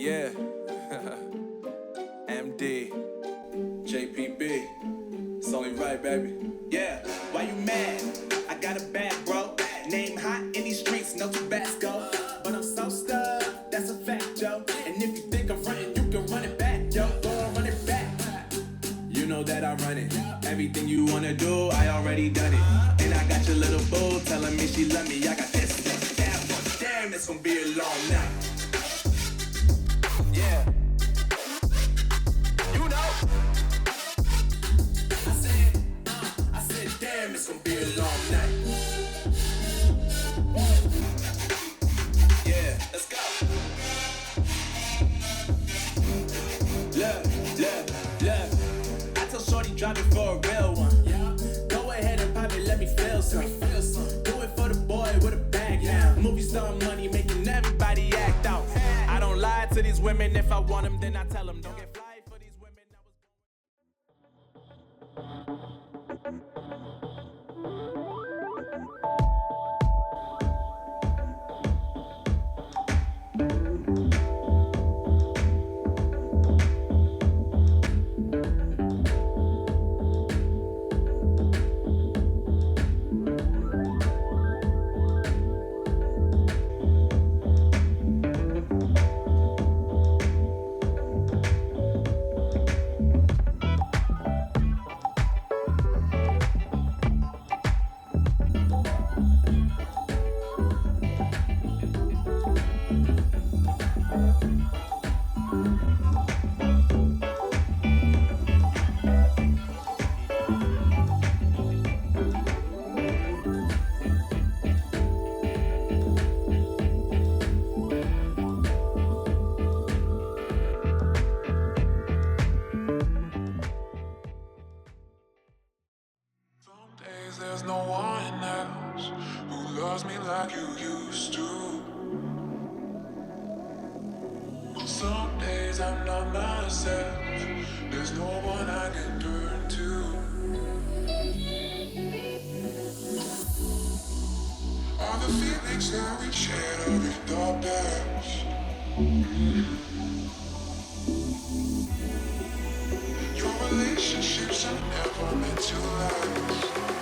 Yeah. MD. JPB. It's only right, baby. Yeah, why you mad? I got a bag, bro. Name hot in these streets, no Tabasco. But I'm so stuck, that's a fact, yo. And if you think I'm frontin', you can run it back, yo. Go on, run it back. You know that I run it. Everything you wanna do, I already done it. And I got your little boo telling me she love me. I got this one, that one. Damn, it's gonna be a long night. Yeah. You know. I said, damn, it's gonna be a long night. Yeah, let's go. Look. I told Shorty drop it for a real one. Go ahead and pop it, let me feel some. Do it for the boy with a bag now. Movie star money making everybody act out. I don't lie to these women. If I want them, then I tell them. Don't get fly for these women. There's no one else who loves me like you used to. Some days I'm not myself. There's no one I can turn to. All the feelings that we shared are in the past. Your relationships are never meant to last.